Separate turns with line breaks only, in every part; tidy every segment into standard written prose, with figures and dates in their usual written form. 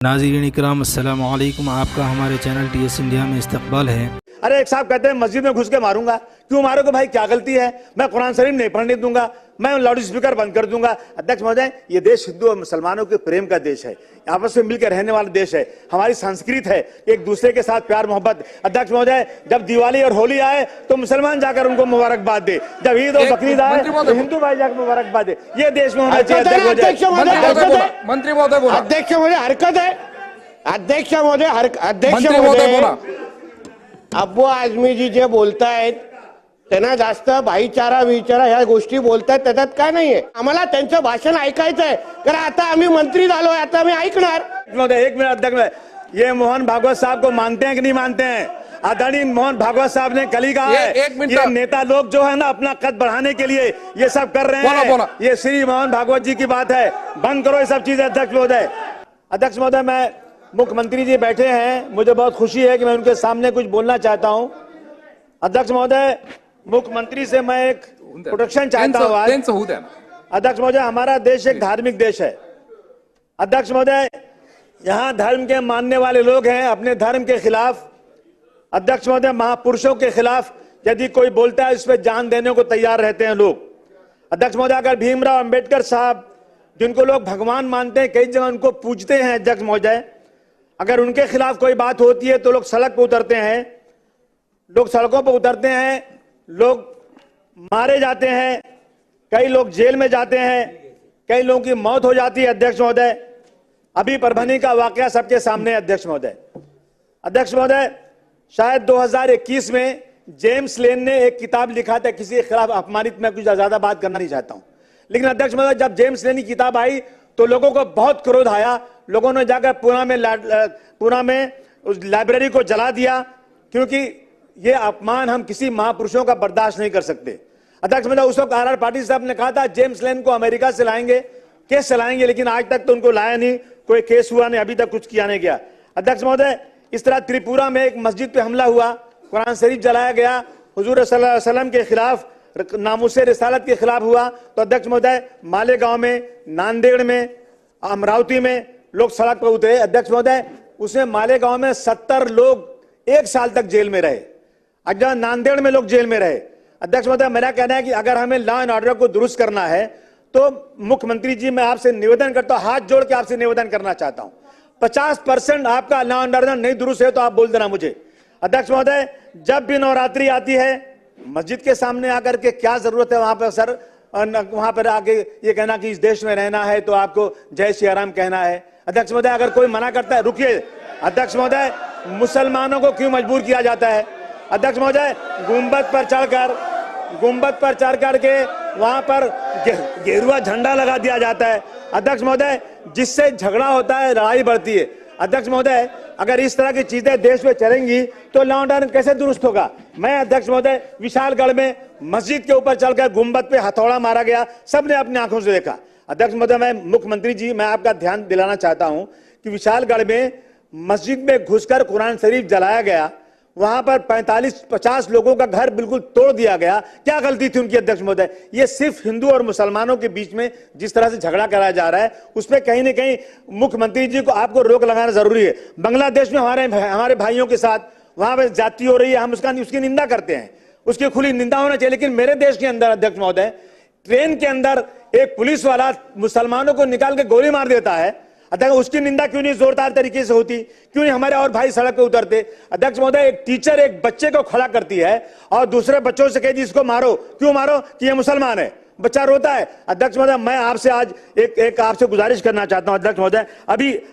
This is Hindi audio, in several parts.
नाज़रीन इकराम अस्सलाम वालेकुम। आपका हमारे चैनल TS इंडिया में इस्तकबाल है।
अरे एक साहब कहते हैं मस्जिद में घुस के मारूंगा। क्यों मारोगे भाई, क्या गलती है? मैं कुरान शरीफ नहीं पढ़ने दूंगा, मैं लाउड स्पीकर बंद कर दूंगा। अध्यक्ष महोदय, ये देश हिंदू और मुसलमानों के प्रेम का देश है, आपस में मिलकर रहने वाला देश है, हमारी संस्कृति है एक दूसरे के साथ प्यार मोहब्बत। अध्यक्ष महोदय, जब दिवाली और होली आए तो मुसलमान जाकर उनको मुबारकबाद दे, जब ईद और बकरीद आए तो हिंदू भाई जाकर मुबारकबाद दे। ये देश में होना चाहिए।
अध्यक्ष महोदय,
अध्यक्ष महोदय हरकत है। अध्यक्ष
महोदय बोला।
अब्बू आझमी जी जे बोलतायत त्यांना जास्त भाईचारा विचारा ह्या गोष्टी बोलतायत, त्याच्यात काय नाहीये। आम्हाला त्यांचं भाषण ऐकायचंय, कारण आता आम्ही मंत्री झालोय, आता आम्ही ऐकणार।
एक मिनट अध्यक्ष, ये मोहन भागवत साहब को मानते हैं कि नहीं मानते हैं? आदरणीय मोहन भागवत साहब ने कल ही कहा है, ये नेता लोग जो है ना अपना कद बढ़ाने के लिए ये सब कर रहे हैं। ये श्री मोहन भागवत जी की बात है, बंद करो ये सब चीजें। अध्यक्ष महोदय, अध्यक्ष महोदय, मैं मुख्यमंत्री जी बैठे हैं, मुझे बहुत खुशी है कि मैं उनके सामने कुछ बोलना चाहता हूं। अध्यक्ष महोदय, मुख्यमंत्री से मैं एक प्रोटेक्शन चाहता हूं आज। अध्यक्ष महोदय, हमारा देश एक धार्मिक देश है। अध्यक्ष महोदय, यहाँ धर्म के मानने वाले लोग हैं अपने धर्म के खिलाफ। अध्यक्ष महोदय, महापुरुषों के खिलाफ यदि कोई बोलता है, इस पर जान देने को तैयार रहते हैं लोग। अध्यक्ष महोदय, अगर भीमराव अंबेडकर साहब, जिनको लोग भगवान मानते हैं, कई जगह उनको पूजते हैं, अध्यक्ष महोदय, अगर उनके खिलाफ कोई बात होती है तो लोग सड़क पर उतरते हैं, लोग सड़कों पर उतरते हैं, लोग मारे जाते हैं, कई लोग जेल में जाते हैं, कई लोगों की मौत हो जाती है। अध्यक्ष महोदय, अभी परभनी का वाकया सबके सामने है। अध्यक्ष महोदय, अध्यक्ष महोदय, शायद 2021 में जेम्स लेन ने एक किताब लिखा था किसी के खिलाफ अपमानित। मैं कुछ ज्यादा बात करना नहीं चाहता हूं, लेकिन अध्यक्ष महोदय, जब जेम्स लेन की किताब आई तो लोगों को बहुत क्रोध आया। लोगों ने जाकर पुणे में उस लाइब्रेरी को जला दिया, क्योंकि ये अपमान हम किसी महापुरुषों का बर्दाश्त नहीं कर सकते। अध्यक्ष महोदय, उस वक्त RR पाटिल साहब ने कहा था जेम्स लेन को अमेरिका से लाएंगे, केस चलाएंगे, लेकिन आज तक तो उनको लाया नहीं, कोई केस हुआ नहीं, अभी तक कुछ किया नहीं गया। अध्यक्ष महोदय, इस तरह त्रिपुरा में एक मस्जिद पे हमला हुआ, कुरान शरीफ जलाया गया, हुजूर सल्लल्लाहु अलैहि वसल्लम के खिलाफ, नामुसे रिसालत के खिलाफ हुआ। तो अध्यक्ष महोदय, मालेगांव में, नांदेड़ में, अमरावती में लोग सड़क पर उतरे। अध्यक्ष महोदय, उसमें मालेगांव में 70 लोग 1 साल तक जेल में रहे, अगर नांदेड़ में लोग जेल में रहे। अध्यक्ष महोदय, मेरा कहना है कि अगर हमें लॉ एंड ऑर्डर को दुरुस्त करना है तो मुख्यमंत्री जी, मैं आपसे निवेदन करता हूं, हाथ जोड़ के आपसे निवेदन करना चाहता हूं, 50% आपका लॉ एंड ऑर्डर नहीं दुरुस्त है तो आप बोल देना मुझे। अध्यक्ष महोदय, जब भी नवरात्रि आती है, मस्जिद के सामने आकर के क्या जरूरत है वहां पर सर, वहां पर आके ये कहना कि इस देश में रहना है तो आपको जय श्री राम कहना है। अध्यक्ष महोदय, अगर कोई मना करता है, रुकिए अध्यक्ष महोदय, मुसलमानों को क्यों मजबूर किया जाता है? अध्यक्ष महोदय, गुंबद पर चढ़ करके वहां पर गेरुआ झंडा लगा दिया जाता है। अध्यक्ष महोदय, जिससे झगड़ा होता है, लड़ाई बढ़ती है। अध्यक्ष महोदय, अगर इस तरह की चीजें देश में चलेंगी तो लॉ एंड ऑर्डर कैसे दुरुस्त होगा? मैं अध्यक्ष महोदय, विशालगढ़ में मस्जिद के ऊपर चढ़कर गुंबद पे हथौड़ा मारा गया, सबने अपनी आंखों से देखा। अध्यक्ष महोदय, मैं मुख्यमंत्री जी, मैं आपका ध्यान दिलाना चाहता हूं कि विशालगढ़ में मस्जिद में घुसकर कुरान शरीफ जलाया गया, वहां पर 45-50 लोगों का घर बिल्कुल तोड़ दिया गया। क्या गलती थी उनकी? अध्यक्ष महोदय, ये सिर्फ हिंदू और मुसलमानों के बीच में जिस तरह से झगड़ा कराया जा रहा है, उसमें कहीं ना कहीं मुख्यमंत्री जी को आपको रोक लगाना जरूरी है। बांग्लादेश में हमारे भाइयों के साथ वहां पर जाति हो रही है, हम उसकी निंदा करते हैं, उसकी खुली निंदा होना चाहिए। लेकिन मेरे देश के अंदर अध्यक्ष महोदय, ट्रेन के अंदर एक पुलिस वाला मुसलमानों को निकाल के गोली मार देता है। अध्यक्ष, उसकी निंदा क्यों नहीं जोरदार तरीके से होती? क्यों नहीं हमारे और भाई सड़क पे उतरते? अध्यक्ष महोदय, एक टीचर एक बच्चे को खड़ा करती है और दूसरे बच्चों से कहती इसको मारो। क्यों मारो? कि ये मुसलमान है। बच्चा रोता है। अध्यक्ष महोदय, मैं आपसे आज एक आपसे गुजारिश करना चाहता हूं। अध्यक्ष महोदय,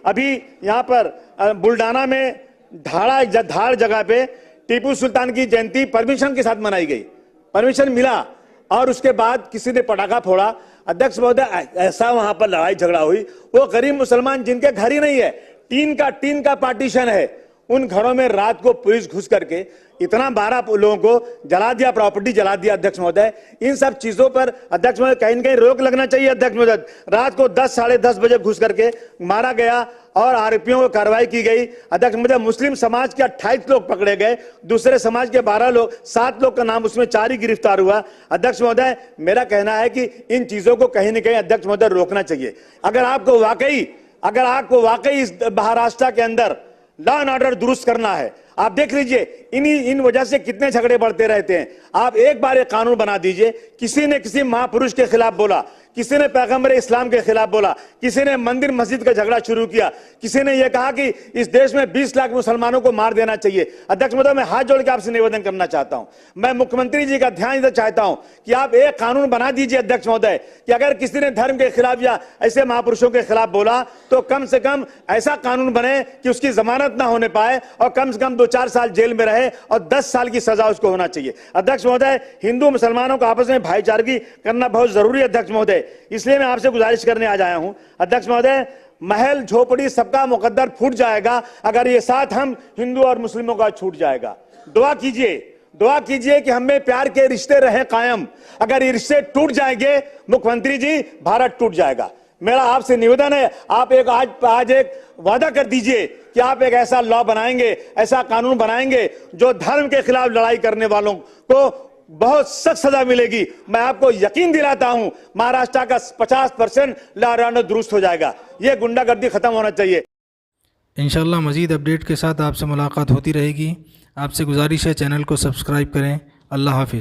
अभी यहाँ पर बुल्डाना में धाड़ जगह पे टीपू सुल्तान की जयंती परमिशन के साथ मनाई गई, परमिशन मिला, और उसके बाद किसी ने पटाखा फोड़ा। अध्यक्ष महोदय, ऐसा वहां पर लड़ाई झगड़ा हुई, वो गरीब मुसलमान जिनके घर ही नहीं है, टीन का पार्टीशन है, उन घरों में रात को पुलिस घुस करके इतना 12 लोगों को जला दिया, प्रॉपर्टी जला दिया। अध्यक्ष महोदय, इन सब चीजों पर अध्यक्ष महोदय कहीं न कहीं रोक लगना चाहिए। अध्यक्ष महोदय, रात को 10 साढ़े 10 बजे घुस करके मारा गया और आरोपियों को कार्रवाई की गई। अध्यक्ष महोदय, मुस्लिम समाज के 28 लोग पकड़े गए, दूसरे समाज के 12 लोग, 7 लोग का नाम उसमें 4 ही गिरफ्तार हुआ। अध्यक्ष महोदय, मेरा कहना है कि इन चीजों को कहीं न कहीं अध्यक्ष महोदय रोकना चाहिए। अगर आपको वाकई अगर आपको वाकई इस महाराष्ट्र के अंदर लॉ एंड ऑर्डर दुरुस्त करना है, आप देख लीजिए इन वजह से कितने झगड़े बढ़ते रहते हैं। आप एक बार एक कानून बना दीजिए। किसी ने किसी महापुरुष के खिलाफ बोला, किसी ने पैगंबर इस्लाम के खिलाफ बोला, किसी ने मंदिर मस्जिद का झगड़ा शुरू किया, किसी ने यह कहा कि इस देश में 20 लाख मुसलमानों को मार देना चाहिए। अध्यक्ष महोदय, मैं हाथ जोड़ के आपसे निवेदन करना चाहता हूं, मैं मुख्यमंत्री जी का ध्यान इधर चाहता हूं कि आप एक कानून बना दीजिए अध्यक्ष महोदय कि अगर किसी ने धर्म के खिलाफ या ऐसे महापुरुषों के खिलाफ बोला तो कम से कम ऐसा कानून बने कि उसकी जमानत ना होने पाए और कम से कम 2-4 साल जेल में रहे और 10 साल की सजा उसको होना चाहिए। अध्यक्ष महोदय, हिंदू मुसलमानों को आपस में भाईचारगी करना बहुत जरूरी है अध्यक्ष महोदय, इसलिए मैं आपसे गुजारिश करने आज आया हूं। अध्यक्ष महोदय, महल झोपड़ी सबका मुकद्दर फूट जाएगा अगर ये साथ हम हिंदू और मुस्लिमों का छूट जाएगा। दुआ कीजिए कि हमें प्यार के रिश्ते रहे कायम। अगर ये रिश्ते टूट जाएंगे मुख्यमंत्री जी, भारत टूट जाएगा। मेरा आपसे निवेदन है, आप आज एक वादा कर दीजिए कि आप एक ऐसा लॉ बनाएंगे, ऐसा कानून बनाएंगे जो धर्म के खिलाफ लड़ाई करने वालों को बहुत सख्त सजा मिलेगी। मैं आपको यकीन दिलाता हूं महाराष्ट्र का 50% लॉ एंड ऑर्डर दुरुस्त हो जाएगा। यह गुंडागर्दी खत्म होना चाहिए।
इंशाल्लाह मज़ीद अपडेट के साथ आपसे मुलाकात होती रहेगी। आपसे गुजारिश है चैनल को सब्सक्राइब करें। अल्लाह हाफिज़।